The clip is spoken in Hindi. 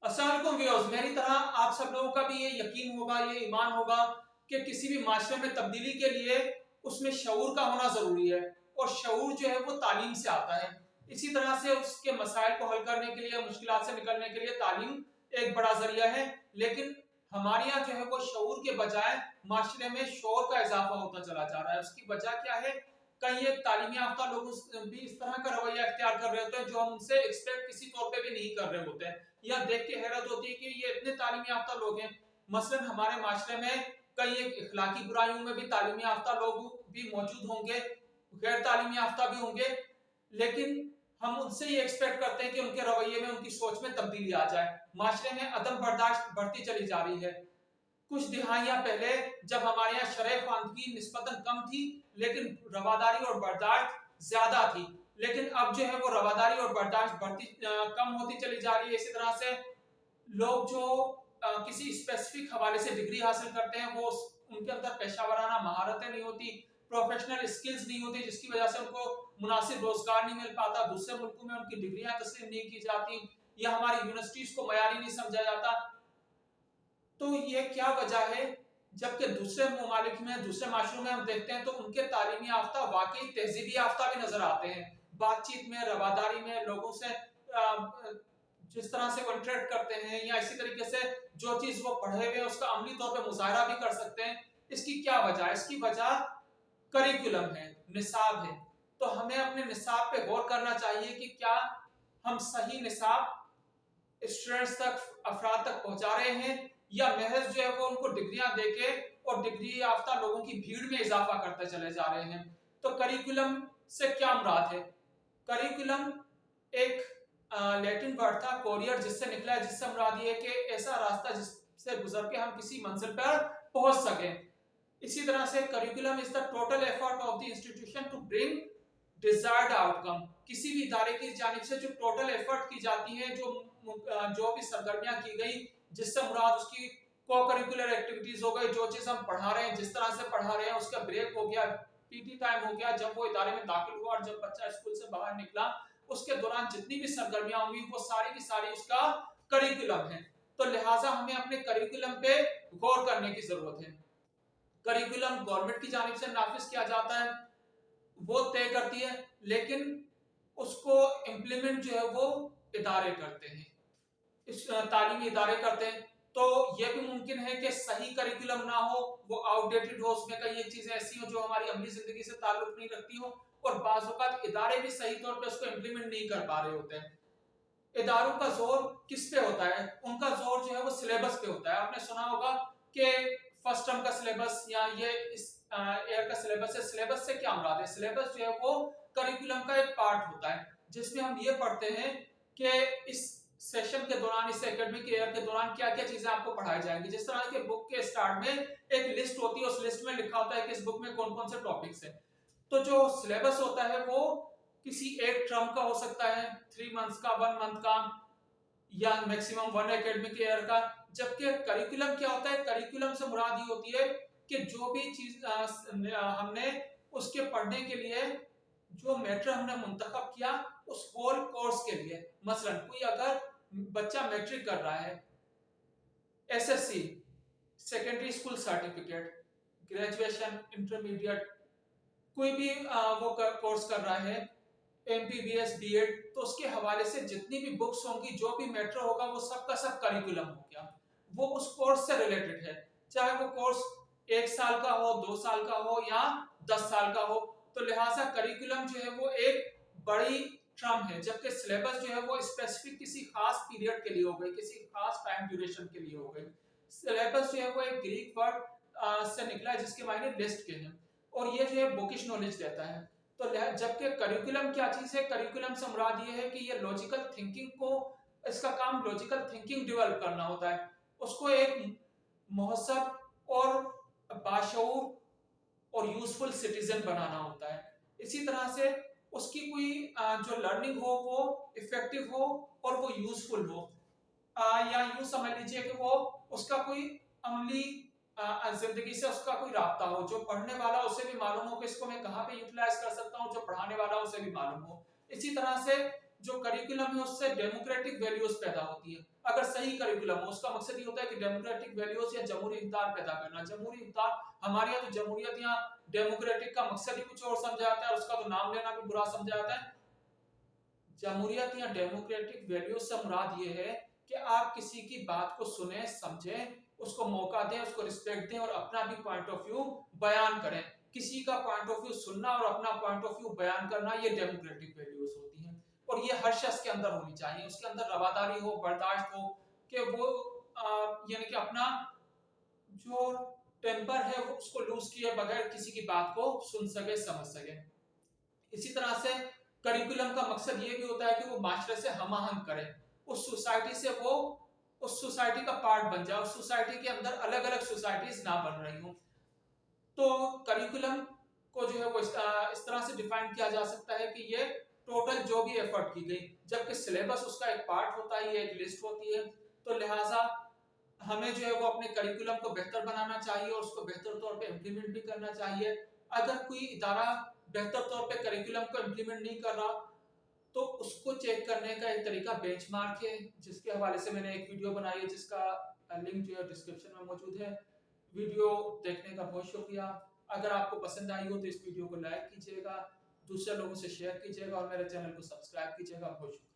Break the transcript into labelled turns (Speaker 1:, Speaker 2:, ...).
Speaker 1: अस्सलाम वालेकुम व्यूअर्स, मेरी तरह आप सब लोगों का भी ये यकीन होगा, ये ईमान होगा कि किसी भी माशरे में तब्दीली के लिए उसमें शऊर का होना ज़रूरी है और शऊर जो है वो तालीम से आता है। इसी तरह से उसके मसाइल को हल करने के लिए, मुश्किलात से निकलने के लिए तालीम एक बड़ा ज़रिया है। लेकिन हमारे यहाँ जो है वो शऊर के बजाय माशरे में शोर का इजाफा होता चला जा रहा है। उसकी वजह क्या है? कई एक तालीम याफ्ता लोग भी इस तरह का रवैया इख्तियार कर रहे होते हैं जो हम उनसे एक्सपेक्ट किसी तौर पे भी नहीं कर रहे होते हैं। यह देख के हैरत होती है कि ये इतने तालीम याफ्ता लोग हैं। मसलन हमारे माशरे में कई एक इखलाकी बुराइयों में भी तालीम याफ्ता लोग भी मौजूद होंगे, गैर तालीम याफ्ता भी होंगे, लेकिन हम उनसे ये एक्सपेक्ट करते हैं कि उनके रवैये में, उनकी सोच में तब्दीली आ जाए। माशरे में अदम बर्दाश्त बढ़ती चली जा रही है। कुछ दिहाइयां पहले जब हमारे यहाँ शरह ख्वानदगी निस्बतन कम थी, लेकिन रवादारी और बर्दाश्त ज्यादा थी। लेकिन अब जो है वो रवादारी और बर्दाश्त बढ़ती कम होती चली जा रही है। इसी तरह से लोग जो किसी स्पेसिफिक हवाले से डिग्री हासिल करते हैं, वो उनके अंदर पेशावराना महारतें नहीं होती, प्रोफेशनल स्किल्स नहीं होती, जिसकी वजह से उनको मुनासिब रोजगार नहीं मिल पाता। दूसरे मुल्कों में उनकी डिग्रियां तस्लीम नहीं की जाती या हमारी यूनिवर्सिटीज को मयारी नहीं समझा जाता। तो ये क्या वजह है? जबकि दूसरे ममालिक में, दूसरे माशरों में हम देखते हैं तो उनके तालीमी याफ्ता वाकई तहजीबी याफ्ता भी नजर आते हैं। बातचीत में, रवादारी में, लोगों से जिस तरह से वो इंटरेक्ट करते हैं, या इसी तरीके से जो चीज वो पढ़े हुए हैं उसका अमली तौर पे मुजाहरा भी कर सकते हैं। इसकी क्या वजह है? इसकी वजह करिकुलम है, निसाब है। तो हमें अपने निसाब पे गौर करना चाहिए कि क्या हम सही निसाब स्टूडेंट्स तक, अफराद तक पहुंचा रहे हैं, या महज जो है वो उनको डिग्रियां देके और डिग्री याफ्ता लोगों की भीड़ में इजाफा करते चले जा रहे हैं। तो करिकुलम से क्या मुराद है? करिकुलम एक लैटिन वर्ड था कोरियर, जिससे निकला है, जिससे मुराद ये है कि ऐसा रास्ता जिससे गुजर के हम किसी मंजिल पर पहुंच सके। इसी तरह से curriculum is the total effort of the institution to bring desired outcome. किसी भी इदारे की जानिब से जो टोटल एफर्ट की जाती है, जो भी सरगर्मियां की गई, जिससे मुराद उसकी को करिकुलर एक्टिविटीज हो गई, जो चीज हम पढ़ा रहे हैं, जिस तरह से पढ़ा रहे हैं, उसका ब्रेक हो गया, पीटी टाइम हो गया, जब वो इदारे में दाखिल हुआ और जब बच्चा स्कूल से बाहर निकला, उसके दौरान जितनी भी सरगर्मियां हुई वो सारी की सारी उसका करिकुलम है। तो लिहाजा हमें अपने करिकुलम पे गौर करने की जरूरत है। करिकुलम गवर्नमेंट की जानिब से नाफिज किया जाता है, वो तय करती है, लेकिन उसको इम्प्लीमेंट जो है वो इदारे करते हैं, इस तालीमी इदारे करते हैं। तो यह भी मुमकिन है कि सही करिकुलम ना हो, वो आउटडेटेड हो, उसमें कई एक चीजें ऐसी हो जो हमारी अमली जिंदगी से ताल्लुक नहीं रखती हो, और बाज़ औक़ात इदारे भी सही तौर पे उसको इम्प्लीमेंट नहीं कर पा रहे होते हैं। इदारों का जोर किस पे होता है? उनका जोर जो है वो सिलेबस पे होता है। आपने सुना होगा कि फर्स्ट टर्म का सिलेबस या ये इस ईयर का सिलेबस है। सिलेबस से क्या मुराद है? सिलेबस जो है वो करिकुलम का एक पार्ट होता है, जिसमें हम ये पढ़ते हैं कि इस सेशन के दौरान, इस एकेडमिक ईयर के दौरान क्या क्या चीजें आपको पढ़ाई जाएंगी। जिस तरह के बुक के स्टार्ट में एक लिस्ट होती है, उस लिस्ट में लिखा होता है कि इस बुक में कौन कौन से टॉपिक्स हैं। तो जो सिलेबस होता है वो किसी एक टर्म का हो सकता है, 3 मंथ्स का, 1 मंथ का, या मैक्सिमम 1 एकेडमिक ईयर का। जबकि करिकुलम क्या होता है? करिकुलम से मुराद ये होती है कि जो भी चीज हमने उसके पढ़ने के लिए जो मैटर हमने मुंतखब किया, उस होल कोर्स के लिए, मसलन कोई अगर बच्चा मैट्रिक कर रहा है, SSC, secondary school certificate, graduation, intermediate, कोई भी वो कोर्स कर रहा है, एमबीबीएस, बीएड, तो उसके हवाले से जितनी भी बुक्स होंगी, जो भी मैटर होगा, वो सब का सब करिकुलम हो गया। वो उस कोर्स से रिलेटेड है, चाहे वो कोर्स 1 साल का हो, 2 साल का हो, या 10 साल का हो। तो लिहाजा करिकुलम जो है वो एक बड़ी टर्म है, जबकि सिलेबस जो है वो स्पेसिफिक किसी खास पीरियड के लिए हो गई, किसी खास टाइम ड्यूरेशन के लिए हो गई। सिलेबस जो है वो एक ग्रीक वर्ड से निकला है, जिसके मायने लिस्ट के हैं, और ये जो है बुकिश नॉलेज देता है। तो जबकि करिकुलम क्या चीज है? करिकुलम से मुराद ये है कि ये लॉजिकल थिंकिंग को, इसका काम लॉजिकल थिंकिंग डेवलप करना होता है, उसको एक मुहस्सब और बाशऊर और यूजफुल सिटीजन बनाना होता है। इसी तरह से उसकी कोई जो लर्निंग हो वो इफेक्टिव हो और वो यूजफुल हो, या यूं समझ लीजिए कि वो उसका कोई अमली जिंदगी से उसका कोई राब्ता हो, जो पढ़ने वाला उसे भी मालूम हो कि इसको मैं कहाँ पे यूटिलाइज कर सकता हूँ, जो पढ़ाने वाला उसे भी मालूम हो। इसी तरह से जो करिकुलम है उससे डेमोक्रेटिक वैल्यूज पैदा होती है। अगर सही करिकुलम हो, उसका मकसद ये होता है कि डेमोक्रेटिक वैल्यूज या जमहूरी इक़्तिदार पैदा करना। जमहूरी इक़्तिदार, हमारे यहाँ तो जमहूरियत या डेमोक्रेटिक का मकसद ही कुछ और समझा जाता है, उसका तो नाम लेना भी बुरा समझा जाता है। जमहूरियत या डेमोक्रेटिक वैल्यूज से मुराद ये है कि आप किसी की बात को सुने, समझें, उसको मौका दें, उसको रिस्पेक्ट दें और अपना भी पॉइंट ऑफ व्यू बयान करें। किसी का पॉइंट ऑफ व्यू सुनना और अपना पॉइंट ऑफ व्यू बयान करना, ये डेमोक्रेटिक वैल्यूज होती हैं और ये हर शख्स के अंदर होनी चाहिए। उसके अंदर रवादारी हो, बर्दाश्त हो कि वो यानी कि अपना जो टेम्पर है वो उसको लूज किए बगैर किसी की बात को सुन सके, समझ सके। इसी तरह से करिकुलम का मकसद ये भी होता है कि वो माशरे से हम आहंग करे, उस सोसाइटी से वो उस सोसाइटी का पार्ट बन जाए, उस सोसाइटी के अंदर अलग अलग सोसाइटीज ना बन रही हो। तो करिकुलम को जो है वो इस तरह से डिफाइन किया जा सकता है कि ये टोटल जो भी एफर्ट की गई, जबकि सिलेबस उसका एक पार्ट होता है, ये एक लिस्ट होती है। तो लिहाजा हमें जो है वो अपने करिकुलम को बेहतर बनाना चाहिए और उसको बेहतर तौर पे इम्प्लीमेंट भी करना चाहिए। अगर कोई इदारा बेहतर तौर पे करिकुलम को इम्प्लीमेंट नहीं कर रहा तो उसको चेक करने का एक तरीका बेंचमार्क है, जिसके हवाले से मैंने एक वीडियो बनाई है जिसका लिंक जो है डिस्क्रिप्शन में मौजूद है। वीडियो देखने का बहुत शुक्रिया। अगर आपको पसंद आई हो तो इस वीडियो को लाइक कीजिएगा, दूसरे लोगों से शेयर कीजिएगा और मेरे चैनल को सब्सक्राइब कीजिएगा। बहुत शुक्रिया।